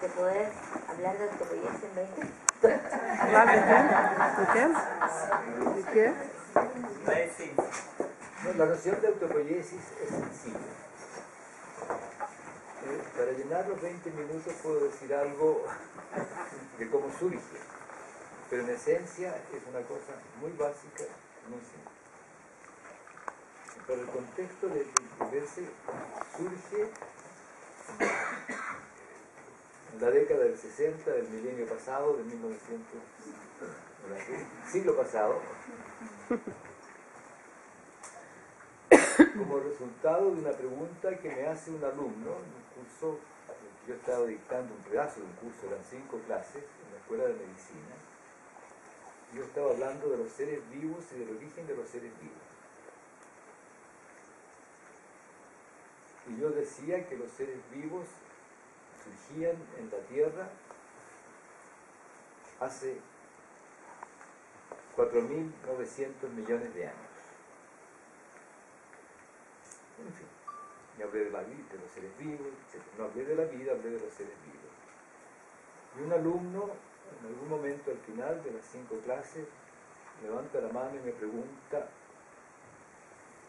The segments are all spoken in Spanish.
de poder hablar de autopoiesis en 20 minutos. ¿Hablar de qué? ¿De qué? No, la noción de autopoiesis es sencilla. Para llenar los 20 minutos puedo decir algo de cómo surge, pero en esencia es una cosa muy básica, muy simple. Para el contexto de verse surge en la década del 60 del milenio pasado, de 1900, siglo pasado, como resultado de una pregunta que me hace un alumno en un curso. Yo estaba dictando un pedazo de un curso, eran 5 clases en la escuela de medicina. Yo estaba hablando de los seres vivos y del origen de los seres vivos. Y yo decía que los seres vivos surgían en la Tierra hace 4.900 millones de años. En fin, me hablé de la vida, de los seres vivos, etc. No hablé de la vida, hablé de los seres vivos. Y un alumno, en algún momento al final de las 5 clases, levanta la mano y me pregunta: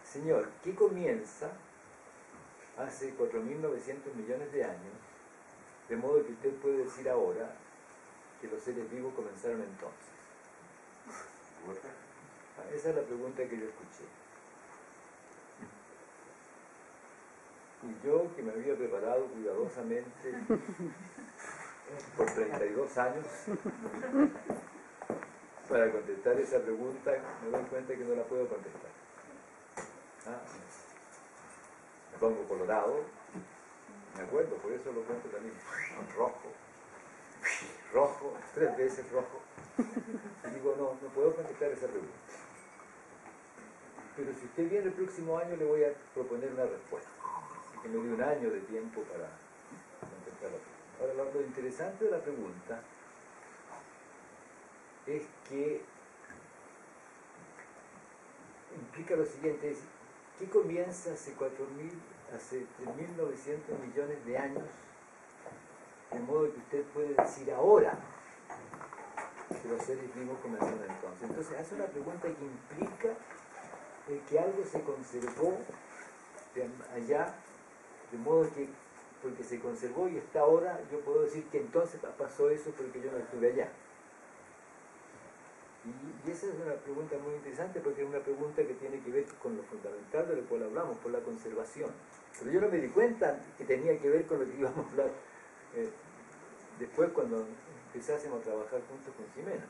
señor, ¿qué comienza hace 4.900 millones de años, de modo que usted puede decir ahora que los seres vivos comenzaron entonces? Esa es la pregunta que yo escuché. Y yo, que me había preparado cuidadosamente por 32 años para contestar esa pregunta, me doy cuenta que no la puedo contestar. Me pongo colorado, me acuerdo, por eso lo cuento también, rojo, 3 veces rojo. Y digo, no puedo contestar esa pregunta. Pero si usted viene el próximo año, le voy a proponer una respuesta. Así que me dio un año de tiempo para contestar la pregunta. Ahora, lo interesante de la pregunta es que implica lo siguiente: es, ¿qué comienza hace 3.900 millones de años, de modo que usted puede decir ahora que los seres vivos comenzaron entonces? Entonces hace una pregunta que implica que algo se conservó de allá, de modo que porque se conservó y está ahora, yo puedo decir que entonces pasó eso porque yo no estuve allá. Y esa es una pregunta muy interesante, porque es una pregunta que tiene que ver con lo fundamental de lo cual hablamos, por la conservación. Pero yo no me di cuenta que tenía que ver con lo que íbamos a hablar después, cuando empezásemos a trabajar juntos con Ximena.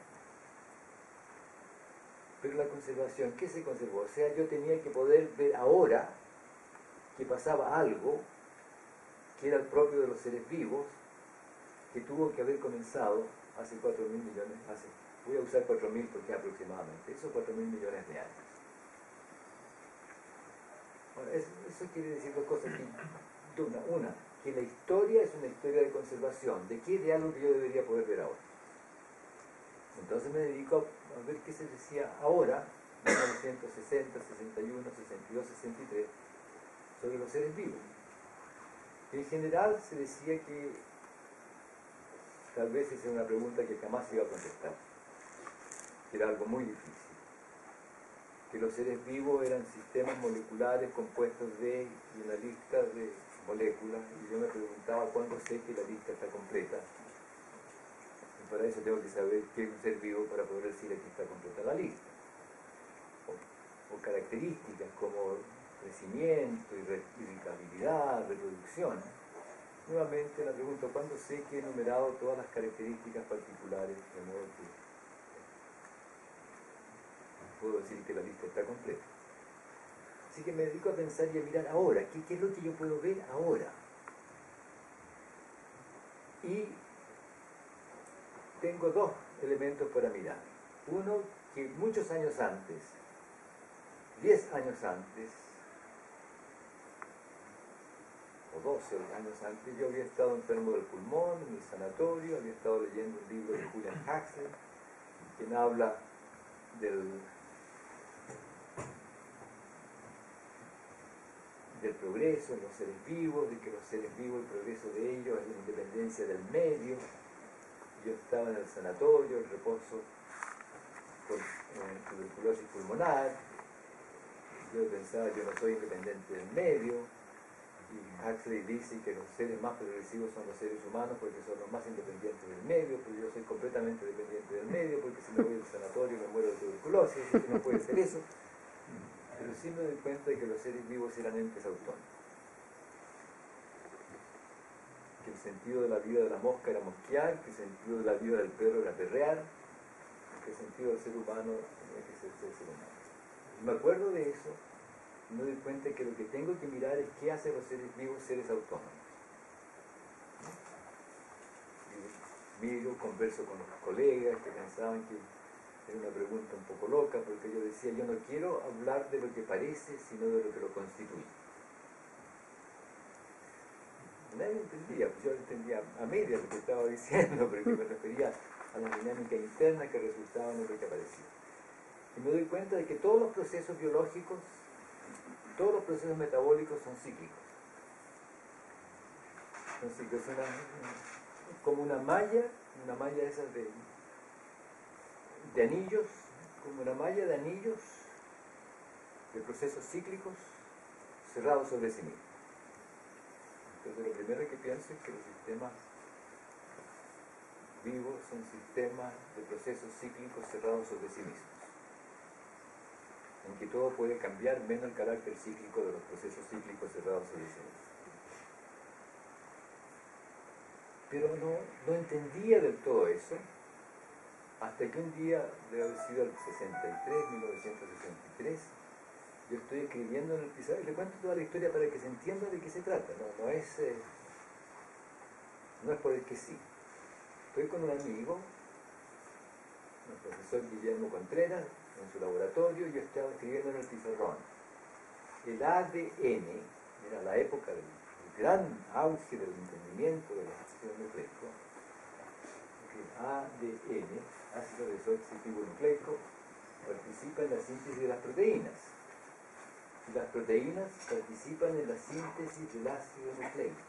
Pero la conservación, ¿qué se conservó? O sea, yo tenía que poder ver ahora que pasaba algo que era el propio de los seres vivos, que tuvo que haber comenzado hace 4.000 millones, voy a usar 4.000 porque aproximadamente, esos 4.000 millones de años. Bueno, eso quiere decir 2 cosas. Una, que la historia es una historia de conservación. ¿De qué? De algo que yo debería poder ver ahora. Entonces me dedico a ver qué se decía ahora, 1960, 61, 62, 63, sobre los seres vivos. En general se decía que, tal vez esa es una pregunta que jamás se iba a contestar, que era algo muy difícil, que los seres vivos eran sistemas moleculares compuestos de, y una lista de moléculas, y yo me preguntaba cuándo sé que la lista está completa. Y para eso tengo que saber qué es un ser vivo para poder decir aquí está completa la lista. O características como crecimiento, irritabilidad, reproducción. Nuevamente la pregunta: ¿cuándo sé que he enumerado todas las características particulares de modo que puedo decir que la lista está completa? Así que me dedico a pensar y a mirar ahora, ¿qué es lo que yo puedo ver ahora? Y tengo 2 elementos para mirar. Uno, que muchos años antes, 10 años antes, o 12 años antes, yo había estado enfermo del pulmón en el sanatorio, había estado leyendo un libro de Julian Huxley, quien habla del progreso en los seres vivos, de que los seres vivos, el progreso de ellos es la independencia del medio. Yo estaba en el sanatorio, en reposo por tuberculosis pulmonar. Yo pensaba, yo no soy independiente del medio. Y Huxley dice que los seres más progresivos son los seres humanos porque son los más independientes del medio, pero yo soy completamente dependiente del medio porque si me voy al sanatorio me muero de tuberculosis, así que no puede ser eso. Pero sí me doy cuenta de que los seres vivos eran entes autónomos. Que el sentido de la vida de la mosca era mosquear, que el sentido de la vida del perro era perrear, que el sentido del ser humano tenía que ser ser humano. Y me acuerdo de eso. Me doy cuenta que lo que tengo que mirar es qué hacen los seres vivos, seres autónomos. Y miro, converso con los colegas que pensaban que era una pregunta un poco loca, porque yo decía, yo no quiero hablar de lo que parece, sino de lo que lo constituye. Nadie entendía, pues yo entendía a media lo que estaba diciendo, porque me refería a la dinámica interna que resultaba en lo que aparecía. Y me doy cuenta de que todos los procesos biológicos, todos los procesos metabólicos son cíclicos. Son cíclicos, como una malla esas de anillos, como una malla de anillos de procesos cíclicos cerrados sobre sí mismos. Entonces lo primero que pienso es que los sistemas vivos son sistemas de procesos cíclicos cerrados sobre sí mismos, en que todo puede cambiar menos el carácter cíclico de los procesos cíclicos cerrados sobre sí mismos. Pero no entendía del todo eso, hasta que un día, debe haber sido el 1963, yo estoy escribiendo en el pizarrón, y le cuento toda la historia para que se entienda de qué se trata, no es por el que sí. Estoy con un amigo, el profesor Guillermo Contreras, en su laboratorio, y yo estaba escribiendo en el pizarrón. El ADN, era la época del gran auge del entendimiento de la ácido nucleico. El ADN, ácido desoxirribonucleico, participa en la síntesis de las proteínas. Y las proteínas participan en la síntesis del ácido nucleico.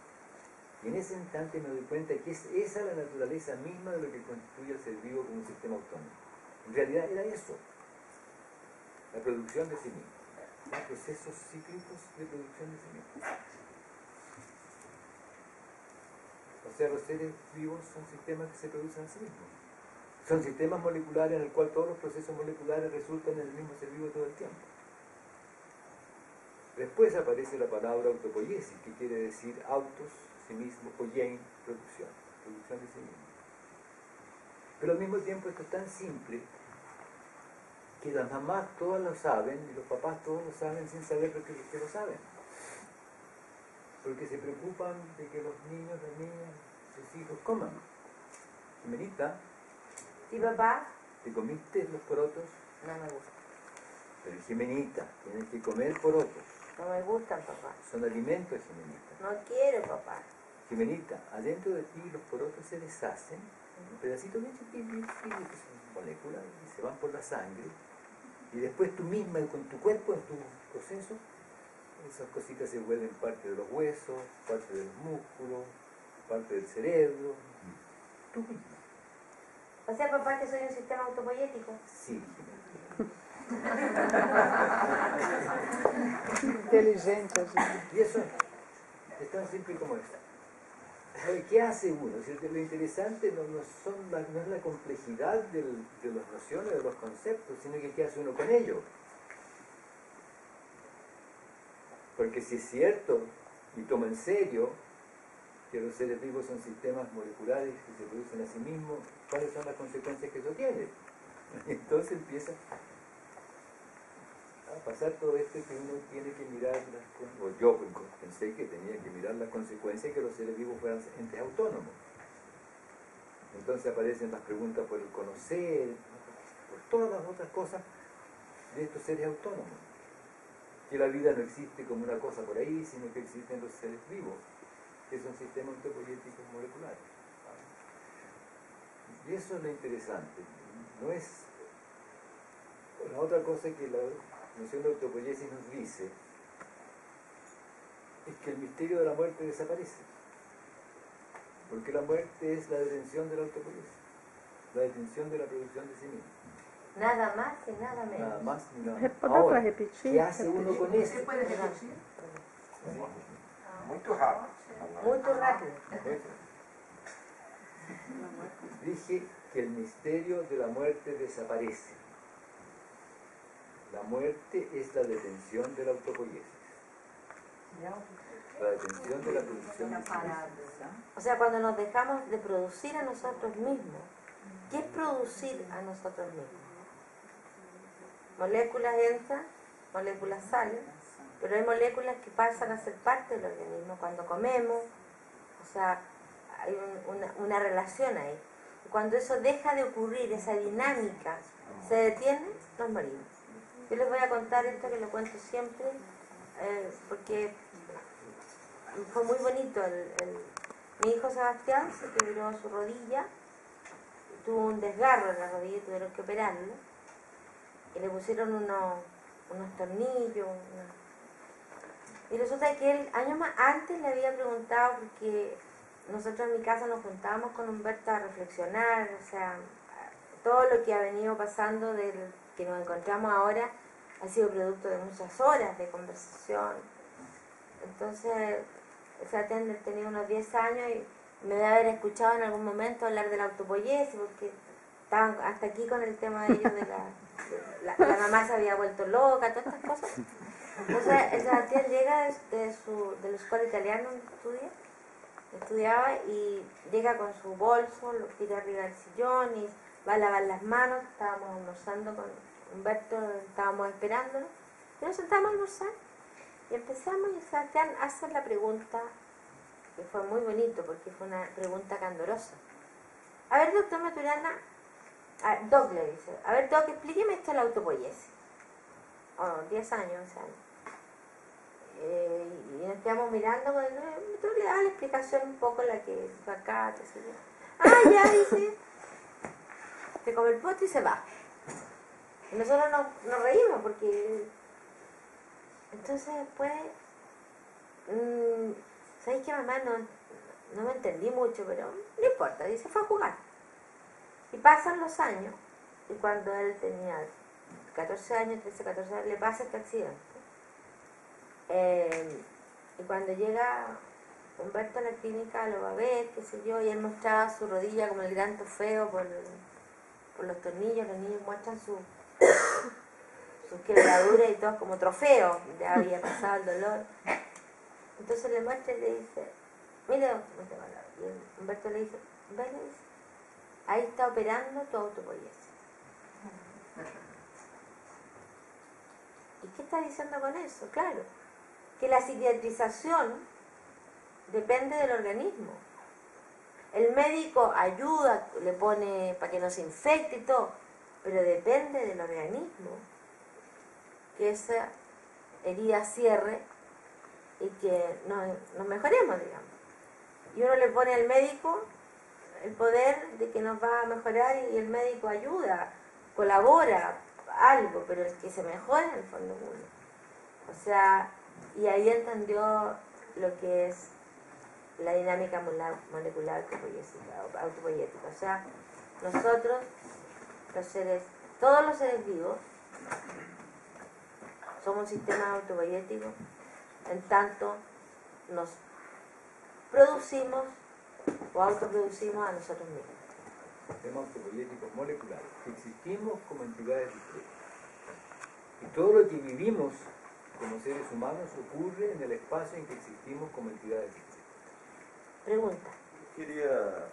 Y en ese instante me doy cuenta que es esa la naturaleza misma de lo que constituye el ser vivo como un sistema autónomo. En realidad era eso, la producción de sí mismo, los procesos cíclicos de producción de sí mismo. O sea, los seres vivos son sistemas que se producen a sí mismos. Son sistemas moleculares en el cual todos los procesos moleculares resultan en el mismo ser vivo todo el tiempo. Después aparece la palabra autopoiesis, que quiere decir autos, sí mismo, poiein, producción de sí mismo. Pero al mismo tiempo esto es tan simple que las mamás todas lo saben y los papás todos lo saben sin saber que lo saben. Porque se preocupan de que los niños, las niñas, sus hijos coman. Jimenita, ¿Sí, papá? ¿te comiste los porotos? No me gusta. Pero Jimenita, tienes que comer porotos. No me gustan, papá. Son alimentos, Jimenita. No quiero, papá. Jimenita, adentro de ti los porotos se deshacen en pedacitos bien chiquitos, que son moléculas, y se van por la sangre. Y después tú misma, con tu cuerpo, en tu proceso, esas cositas se vuelven parte de los huesos, parte de los músculos, parte del cerebro. Tú misma. O sea, papá, que soy un sistema autopoyético. Sí, Inteligente, así. y eso es tan simple como eso. ¿Qué hace uno? Lo interesante no es la complejidad de las nociones, de los conceptos, sino que qué hace uno con ellos. Porque si es cierto, y tomo en serio, que los seres vivos son sistemas moleculares que se producen a sí mismos, ¿cuáles son las consecuencias que eso tiene? Entonces empieza a pasar todo esto que uno tiene que mirar, o yo pensé que tenía que mirar las consecuencias de que los seres vivos fueran entes autónomos. Entonces aparecen las preguntas por el conocer, por todas las otras cosas de estos seres autónomos. Que la vida no existe como una cosa por ahí, sino que existen los seres vivos, que son sistemas autopoyéticos moleculares. Y eso es lo interesante. No es... La otra cosa que la noción de autopoiesis nos dice es que el misterio de la muerte desaparece. Porque la muerte es la detención de la autopoiesis, la detención de la producción de sí mismo. Nada más y nada menos. Nada más ni nada Es menos. para Ahora, repetir, ¿qué hace uno con eso? ¿Se puede repetir? Muito rápido. Muy rápido. Dije que el misterio de la muerte desaparece. La muerte es la detención de la autopoiesis, la detención de la producción de sí mismo. O sea, cuando nos dejamos de producir a nosotros mismos, ¿qué es producir a nosotros mismos? Moléculas entran, moléculas salen, pero hay moléculas que pasan a ser parte del organismo cuando comemos, o sea, hay una relación ahí. Y cuando eso deja de ocurrir, esa dinámica se detiene, nos morimos. Yo les voy a contar esto que lo cuento siempre, porque fue muy bonito. Mi hijo Sebastián se quebró su rodilla, tuvo un desgarro en la rodilla y tuvieron que operarlo. Y le pusieron unos tornillos. Y resulta que él, años más antes, le había preguntado, porque nosotros en mi casa nos juntábamos con Humberto a reflexionar, o sea, todo lo que ha venido pasando del que nos encontramos ahora ha sido producto de muchas horas de conversación. Entonces, o sea, tenía unos 10 años y me debe haber escuchado en algún momento hablar de la autopoiesis, porque estaban hasta aquí con el tema de ellos, de la mamá se había vuelto loca, todas estas cosas. Entonces, el Sebastián llega de la escuela italiana donde estudiaba, y llega con su bolso, lo tira arriba del sillón y va a lavar las manos. Estábamos almorzando con Humberto, estábamos esperándolo, y nos sentamos a almorzar y empezamos, y Sebastián hace la pregunta, que fue muy bonito porque fue una pregunta candorosa. A ver, doctor Maturana, Doc le dice, a ver, Doc, explíqueme esto de la autopoiesis. 10 años, 11 años. Y nos quedamos mirando, tú le das la explicación un poco, la que fue acá, qué sé yo. Ya, dice, se come el postre y se va. Y nosotros nos reímos porque... Entonces después, ¿sabéis que mamá no me entendí mucho, pero no importa, dice, fue a jugar. Y pasan los años, y cuando él tenía 14 años, 13, 14 años, le pasa este accidente. Y cuando llega Humberto a la clínica, lo va a ver, qué sé yo, y él mostraba su rodilla como el gran trofeo por los tornillos. Los niños muestran sus quebraduras y todo como trofeo, ya había pasado el dolor. Entonces le muestra y le dice, mire, y Humberto le dice, ve, le dice, ahí está operando tu autopoiesis. ¿Y qué está diciendo con eso? Claro, que la cicatrización depende del organismo. El médico ayuda, le pone para que no se infecte y todo, pero depende del organismo que esa herida cierre y que nos mejoremos, digamos. Y uno le pone al médico el poder de que nos va a mejorar, y el médico ayuda, colabora, algo, pero el que se mejora en el fondo es uno. O sea, y ahí entendió lo que es la dinámica molecular autopoiética. O sea, nosotros, todos los seres vivos, somos un sistema autopoiético, en tanto nos producimos o autoproducimos a nosotros mismos. Sistemas autopoiéticos moleculares, que existimos como entidades diferentes. Y todo lo que vivimos como seres humanos ocurre en el espacio en que existimos como entidades diferentes. Pregunta. Queria